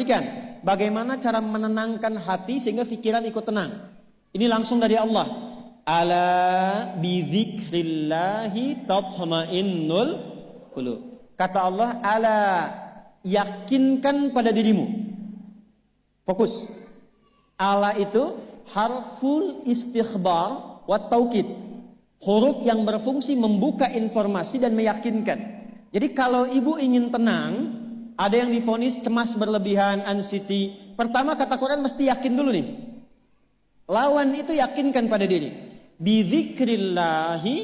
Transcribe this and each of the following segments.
Perhatikan bagaimana cara menenangkan hati sehingga pikiran ikut tenang. Ini langsung dari Allah. Ala bidzikrillahi tatma'innul qulub. Kata Allah, ala, yakinkan pada dirimu. Fokus. Ala itu harful istikhbar wa taukid. Huruf yang berfungsi membuka informasi dan meyakinkan. Jadi kalau ibu ingin tenang, ada yang divonis cemas berlebihan, anxiety. Pertama kata Quran mesti yakin dulu nih. Lawan itu yakinkan pada diri. Bidzikrillahi,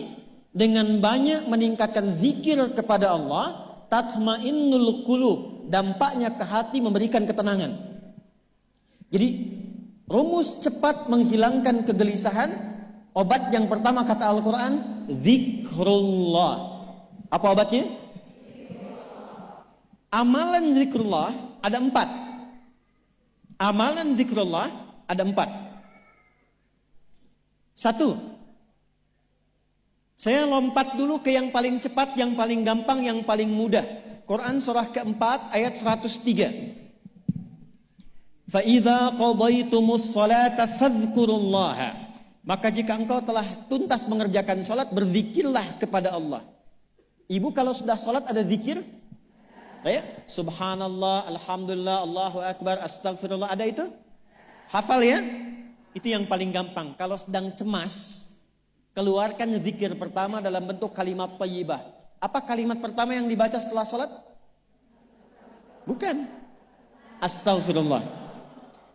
dengan banyak meningkatkan zikir kepada Allah, tatmainnul qulub, dampaknya ke hati memberikan ketenangan. Jadi rumus cepat menghilangkan kegelisahan, obat yang pertama kata Al-Quran, zikrullah. Apa obatnya? Amalan zikrullah ada 4. Amalan zikrullah ada 4. 1. Saya lompat dulu ke yang paling cepat, yang paling gampang, yang paling mudah. Quran surah keempat ayat 103. Fa'idha qadaytumus salata fadhkurullaha. Maka jika engkau telah tuntas mengerjakan salat, berzikirlah kepada Allah. Ibu kalau sudah salat ada zikir? Ya? Subhanallah, alhamdulillah, Allahu akbar, astagfirullah, ada itu? Hafal ya? Itu yang paling gampang. Kalau sedang cemas, keluarkan zikir pertama dalam bentuk kalimat thayyibah. Apa kalimat pertama yang dibaca setelah salat? Bukan. Astagfirullah.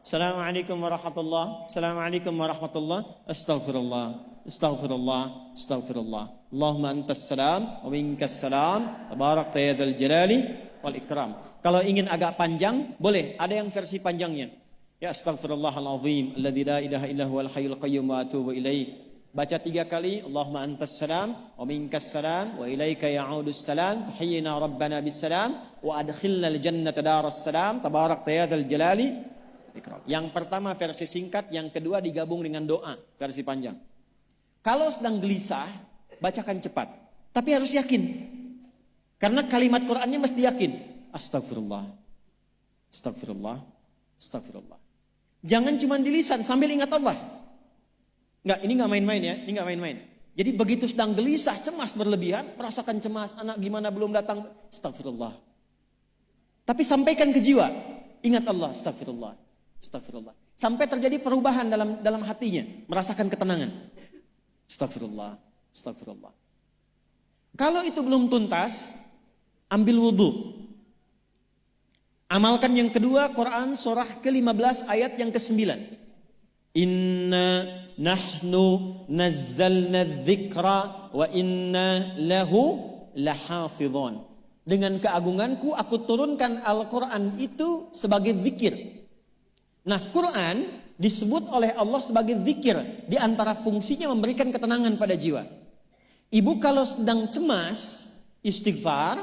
Assalamualaikum warahmatullah. Assalamualaikum warahmatullah. Astaghfirullah. Astaghfirullah. Astaghfirullah. Allahumma antas salam wa minkas salam. Tabarakta ya dzal jalali wal ikram. Kalau ingin agak panjang, boleh. Ada yang versi panjangnya. Ya astaghfirullahalazim alladzi la ilaha illa huwal hayyul qayyum wa atubu ilaih. Baca 3 kali. Allahumma antas salam wa minkas salam wa ilaika ya'udus salam. Fahayyina rabbana bis salam wa adkhilna al jannata daras salam. Tabarakta ya dzal jalali. Yang pertama versi singkat, yang kedua digabung dengan doa versi panjang. Kalau sedang gelisah, bacakan cepat, tapi harus yakin. Karena kalimat Qur'annya mesti yakin. Astagfirullah, astagfirullah, astagfirullah. Jangan cuma di lisan sambil ingat Allah. Enggak, ini enggak main-main ya, ini enggak main-main. Jadi begitu sedang gelisah, cemas berlebihan, merasakan cemas, anak gimana belum datang, astagfirullah. Tapi sampaikan ke jiwa, ingat Allah, astagfirullah. Astagfirullah. Sampai terjadi perubahan dalam hatinya, merasakan ketenangan. Astagfirullah, astagfirullah. Kalau itu belum tuntas, ambil wudhu. Amalkan yang kedua, Quran surah ke-15 ayat yang ke-9. Inna nahnu nazzalna dzikra wa inna lahu lahafidhun. Dengan keagunganku aku turunkan Al-Quran itu sebagai zikir. Nah, Quran disebut oleh Allah sebagai zikir. Di antara fungsinya memberikan ketenangan pada jiwa. Ibu kalau sedang cemas, istighfar,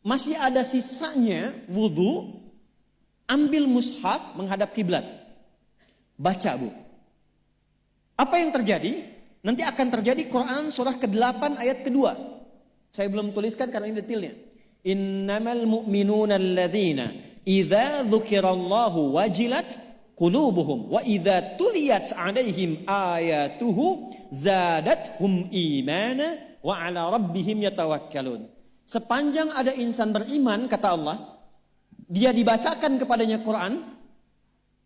masih ada sisanya wudhu, ambil mushaf menghadap kiblat. Baca, Bu. Apa yang terjadi? Nanti akan terjadi Quran surah ke-8 ayat kedua. Saya belum tuliskan karena ini detailnya. Innamal mu'minuna alladzina idza dzukirallahu wajilat qulubuhum wa idza tuliyat 'alaihim ayatuhu zadatuhum imana wa 'ala rabbihim yatawakkalun. Sepanjang ada insan beriman, kata Allah, dia dibacakan kepadanya Quran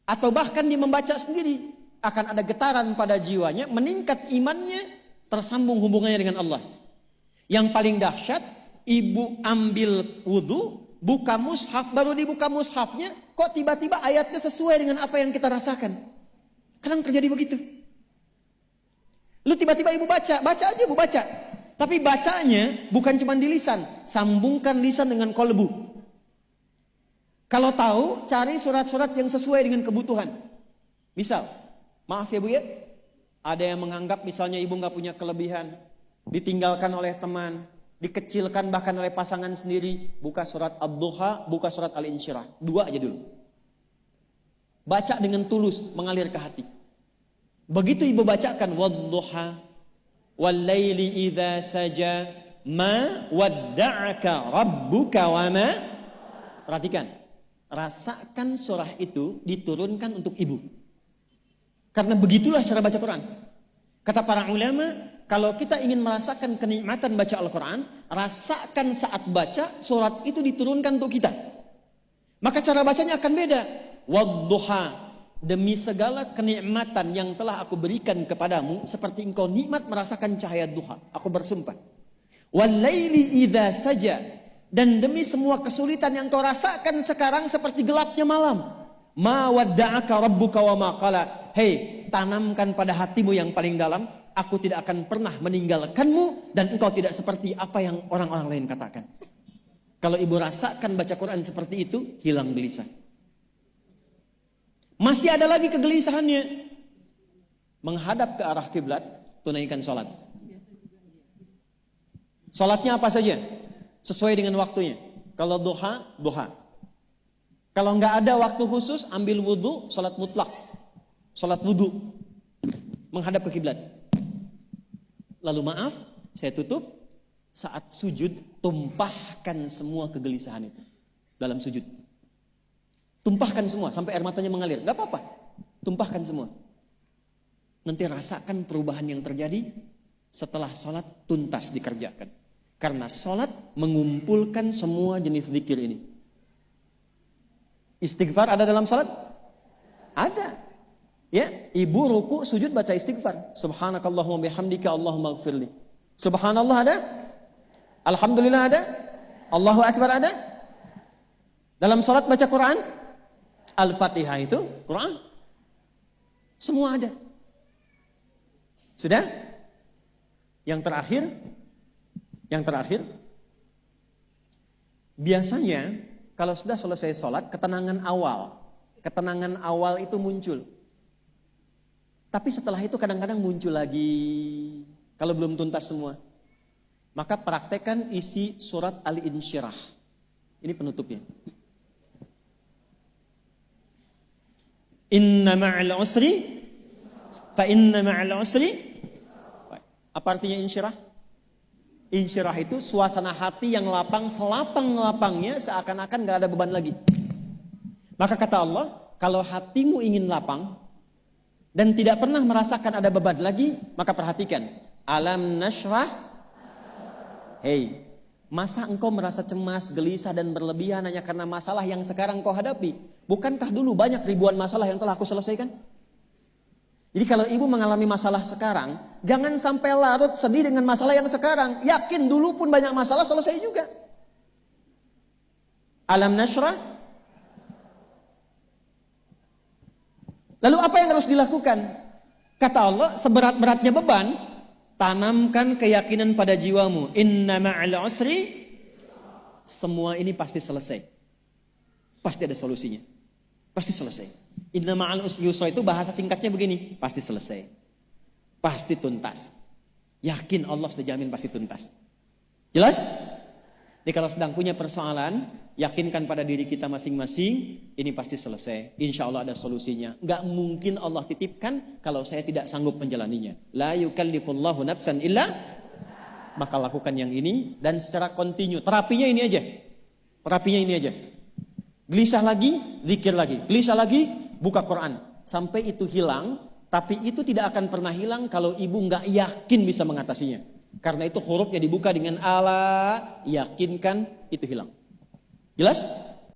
atau bahkan dia membaca sendiri, akan ada getaran pada jiwanya, meningkat imannya, tersambung hubungannya dengan Allah. Yang paling dahsyat, ibu ambil wudhu, buka mushaf, baru dibuka mushafnya, kok tiba-tiba ayatnya sesuai dengan apa yang kita rasakan. Kadang terjadi begitu. Lu tiba-tiba ibu baca aja ibu baca. Tapi bacanya bukan cuma di lisan, sambungkan lisan dengan kolbu. Kalau tahu, cari surat-surat yang sesuai dengan kebutuhan. Misal, maaf ya Bu ya, ada yang menganggap misalnya ibu nggak punya kelebihan, ditinggalkan oleh teman, dikecilkan bahkan oleh pasangan sendiri, buka surat Ad-Duha, buka surat Al-Insyirah, 2 aja dulu. Baca dengan tulus, mengalir ke hati. Begitu ibu bacakan Wad-Duha, Wal-Laili idza saja, ma wadda'aka rabbuka wa ma. Perhatikan. rasakan surah itu diturunkan untuk ibu. Karena begitulah cara baca Quran. Kata para ulama, kalau kita ingin merasakan kenikmatan baca Al-Quran, rasakan saat baca surat itu diturunkan untuk kita. Maka cara bacanya akan beda. Wadduha, demi segala kenikmatan yang telah aku berikan kepadamu, seperti engkau nikmat merasakan cahaya duha. Aku bersumpah. Walaili idza saja, dan demi semua kesulitan yang kau rasakan sekarang seperti gelapnya malam. Ma wadda'aka rabbuka wa ma qala. Hei, tanamkan pada hatimu yang paling dalam, aku tidak akan pernah meninggalkanmu dan engkau tidak seperti apa yang orang-orang lain katakan. Kalau ibu rasakan baca Quran seperti itu, hilang gelisah. Masih ada lagi kegelisahannya. Menghadap ke arah kiblat, tunaikan sholat. Sholatnya apa saja? Sesuai dengan waktunya. Kalau duha, duha. Kalau nggak ada waktu khusus, ambil wudhu, sholat mutlak. Sholat wudhu. Menghadap ke kiblat. Lalu maaf, saya tutup. Saat sujud, tumpahkan semua kegelisahan itu. Dalam sujud. Tumpahkan semua, sampai air matanya mengalir. Nggak apa-apa. Tumpahkan semua. Nanti rasakan perubahan yang terjadi setelah sholat tuntas dikerjakan. Karena sholat mengumpulkan semua jenis zikir ini. Istighfar ada dalam salat? Ada. Ya, ibu ruku sujud baca istighfar. Subhanakallahumma bihamdika Allahumma ighfirli. Subhanallah ada? Alhamdulillah ada? Allahu akbar ada? Dalam salat baca Quran? Al-Fatihah itu Quran. Semua ada. Sudah? Yang terakhir biasanya kalau sudah selesai sholat, ketenangan awal itu muncul. Tapi setelah itu kadang-kadang muncul lagi, kalau belum tuntas semua. Maka praktekkan isi surat Al-Insyirah. Ini penutupnya. Inna ma'al usri, fa inna ma'al usri. Apa artinya insyirah? Insyirah itu suasana hati yang lapang, selapang-lapangnya seakan-akan gak ada beban lagi. Maka kata Allah, kalau hatimu ingin lapang dan tidak pernah merasakan ada beban lagi, maka perhatikan. Alam nashrah. Hei, masa engkau merasa cemas, gelisah dan berlebihan hanya karena masalah yang sekarang kau hadapi? Bukankah dulu banyak ribuan masalah yang telah aku selesaikan? Jadi kalau ibu mengalami masalah sekarang, jangan sampai larut sedih dengan masalah yang sekarang. Yakin dulu pun banyak masalah selesai juga. Alam nashrah. Lalu apa yang harus dilakukan? Kata Allah, seberat-beratnya beban, tanamkan keyakinan pada jiwamu. Inna ma'al usri. Semua ini pasti selesai. Pasti ada solusinya. Pasti selesai. Inna ma'al yusra itu bahasa singkatnya begini, pasti selesai. Pasti tuntas. Yakin Allah sudah jamin pasti tuntas. Jelas? Jadi kalau sedang punya persoalan, yakinkan pada diri kita masing-masing, ini pasti selesai. Insya Allah ada solusinya. Gak mungkin Allah titipkan kalau saya tidak sanggup menjalaninya. La yukallifullahu nafsan illa. Maka lakukan yang ini dan secara kontinu. Terapinya ini aja. Terapinya ini aja. Gelisah lagi, zikir lagi. Gelisah lagi, buka Quran. Sampai itu hilang, tapi itu tidak akan pernah hilang kalau ibu nggak yakin bisa mengatasinya. Karena itu hurufnya dibuka dengan ala, yakinkan, itu hilang. Jelas?